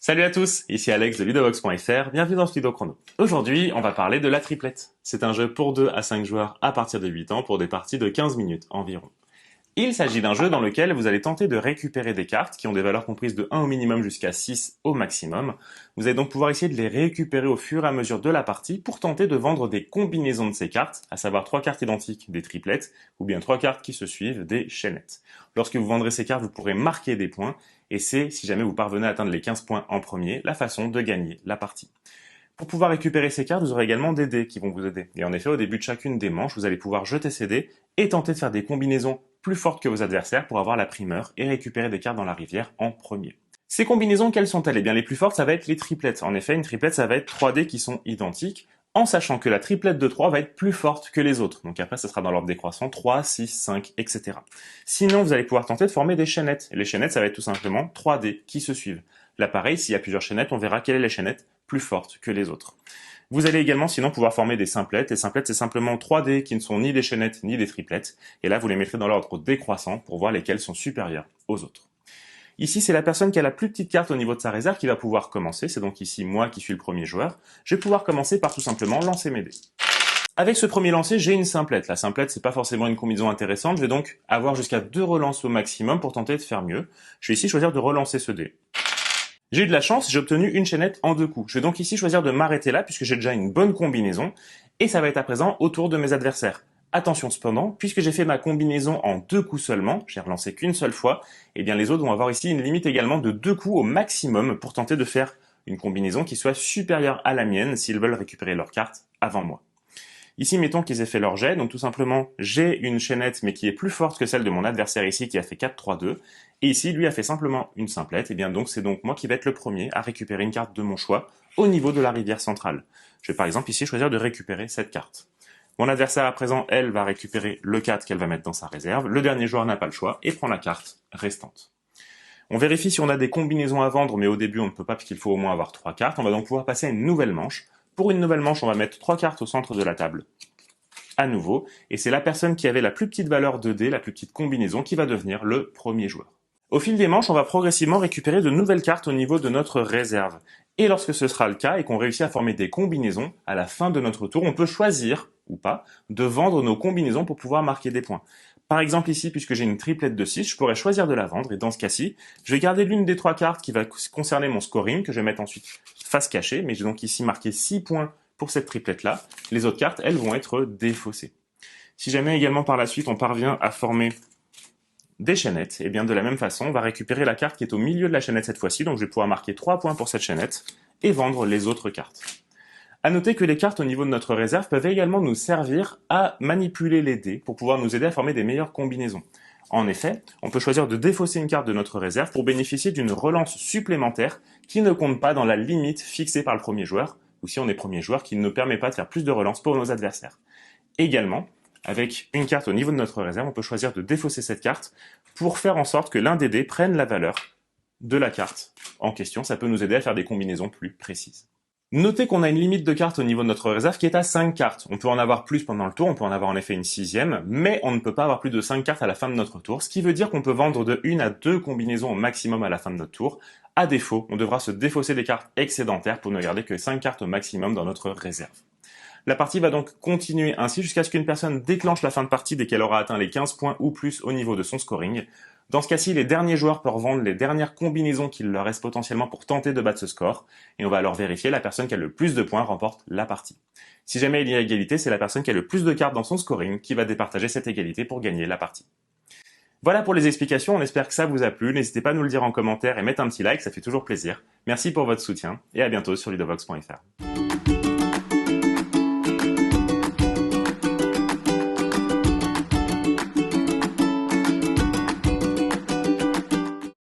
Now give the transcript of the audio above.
Salut à tous, ici Alex de Ludovox.fr, bienvenue dans ce Ludo Chrono. Aujourd'hui, on va parler de la triplette. C'est un jeu pour 2 à 5 joueurs à partir de 8 ans pour des parties de 15 minutes environ. Il s'agit d'un jeu dans lequel vous allez tenter de récupérer des cartes qui ont des valeurs comprises de 1 au minimum jusqu'à 6 au maximum. Vous allez donc pouvoir essayer de les récupérer au fur et à mesure de la partie pour tenter de vendre des combinaisons de ces cartes, à savoir 3 cartes identiques des triplettes ou bien 3 cartes qui se suivent des chaînettes. Lorsque vous vendrez ces cartes, vous pourrez marquer des points et c'est, si jamais vous parvenez à atteindre les 15 points en premier, la façon de gagner la partie. Pour pouvoir récupérer ces cartes, vous aurez également des dés qui vont vous aider. Et en effet, au début de chacune des manches, vous allez pouvoir jeter ces dés et tenter de faire des combinaisons plus fortes que vos adversaires pour avoir la primeur et récupérer des cartes dans la rivière en premier. Ces combinaisons, quelles sont-elles? Eh bien, les plus fortes, ça va être les triplettes. En effet, une triplette, ça va être 3 dés qui sont identiques, en sachant que la triplette de 3 va être plus forte que les autres. Donc après, ça sera dans l'ordre décroissant, 3, 6, 5, etc. Sinon, vous allez pouvoir tenter de former des chaînettes. Et les chaînettes, ça va être tout simplement 3 dés qui se suivent. Là, pareil, s'il y a plusieurs chaînettes, on verra quelle est la chaînette plus forte que les autres. Vous allez également sinon pouvoir former des simplettes. Les simplettes, c'est simplement 3 dés qui ne sont ni des chaînettes ni des triplettes. Et là, vous les mettrez dans l'ordre décroissant pour voir lesquelles sont supérieures aux autres. Ici, c'est la personne qui a la plus petite carte au niveau de sa réserve qui va pouvoir commencer. C'est donc ici moi qui suis le premier joueur. Je vais pouvoir commencer par tout simplement lancer mes dés. Avec ce premier lancer, j'ai une simplette. La simplette, c'est pas forcément une combinaison intéressante. Je vais donc avoir jusqu'à 2 relances au maximum pour tenter de faire mieux. Je vais ici choisir de relancer ce dé. J'ai eu de la chance, j'ai obtenu une chaînette en 2 coups. Je vais donc ici choisir de m'arrêter là puisque j'ai déjà une bonne combinaison et ça va être à présent au tour de mes adversaires. Attention cependant, puisque j'ai fait ma combinaison en 2 coups seulement, j'ai relancé qu'une seule fois, eh bien les autres vont avoir ici une limite également de 2 coups au maximum pour tenter de faire une combinaison qui soit supérieure à la mienne s'ils veulent récupérer leur carte avant moi. Ici, mettons qu'ils aient fait leur jet, donc tout simplement, j'ai une chaînette mais qui est plus forte que celle de mon adversaire ici qui a fait 4-3-2, et ici, lui a fait simplement une simplette, et bien donc c'est donc moi qui vais être le premier à récupérer une carte de mon choix au niveau de la rivière centrale. Je vais par exemple ici choisir de récupérer cette carte. Mon adversaire à présent, elle, va récupérer le 4 qu'elle va mettre dans sa réserve, le dernier joueur n'a pas le choix et prend la carte restante. On vérifie si on a des combinaisons à vendre, mais au début on ne peut pas puisqu'il faut au moins avoir 3 cartes, on va donc pouvoir passer à une nouvelle manche. Pour une nouvelle manche, on va mettre 3 cartes au centre de la table, à nouveau, et c'est la personne qui avait la plus petite valeur de dés, la plus petite combinaison, qui va devenir le premier joueur. Au fil des manches, on va progressivement récupérer de nouvelles cartes au niveau de notre réserve. Et lorsque ce sera le cas et qu'on réussit à former des combinaisons, à la fin de notre tour, on peut choisir, ou pas, de vendre nos combinaisons pour pouvoir marquer des points. Par exemple ici, puisque j'ai une triplette de 6, je pourrais choisir de la vendre, et dans ce cas-ci, je vais garder l'une des 3 cartes qui va concerner mon scoring, que je vais mettre ensuite face cachée, mais j'ai donc ici marqué 6 points pour cette triplette-là. Les autres cartes, elles, vont être défaussées. Si jamais également par la suite, on parvient à former des chaînettes, et bien de la même façon, on va récupérer la carte qui est au milieu de la chaînette cette fois-ci, donc je vais pouvoir marquer 3 points pour cette chaînette, et vendre les autres cartes. À noter que les cartes au niveau de notre réserve peuvent également nous servir à manipuler les dés pour pouvoir nous aider à former des meilleures combinaisons. En effet, on peut choisir de défausser une carte de notre réserve pour bénéficier d'une relance supplémentaire qui ne compte pas dans la limite fixée par le premier joueur, ou si on est premier joueur, qui ne nous permet pas de faire plus de relances pour nos adversaires. Également, avec une carte au niveau de notre réserve, on peut choisir de défausser cette carte pour faire en sorte que l'un des dés prenne la valeur de la carte en question. Ça peut nous aider à faire des combinaisons plus précises. Notez qu'on a une limite de cartes au niveau de notre réserve qui est à 5 cartes. On peut en avoir plus pendant le tour, on peut en avoir en effet une 6e, mais on ne peut pas avoir plus de 5 cartes à la fin de notre tour, ce qui veut dire qu'on peut vendre de 1 à 2 combinaisons au maximum à la fin de notre tour. À défaut, on devra se défausser des cartes excédentaires pour ne garder que 5 cartes au maximum dans notre réserve. La partie va donc continuer ainsi jusqu'à ce qu'une personne déclenche la fin de partie dès qu'elle aura atteint les 15 points ou plus au niveau de son scoring. Dans ce cas-ci, les derniers joueurs peuvent vendre les dernières combinaisons qu'il leur reste potentiellement pour tenter de battre ce score, et on va alors vérifier la personne qui a le plus de points remporte la partie. Si jamais il y a égalité, c'est la personne qui a le plus de cartes dans son scoring qui va départager cette égalité pour gagner la partie. Voilà pour les explications, on espère que ça vous a plu, n'hésitez pas à nous le dire en commentaire et mettre un petit like, ça fait toujours plaisir. Merci pour votre soutien, et à bientôt sur ludovox.fr.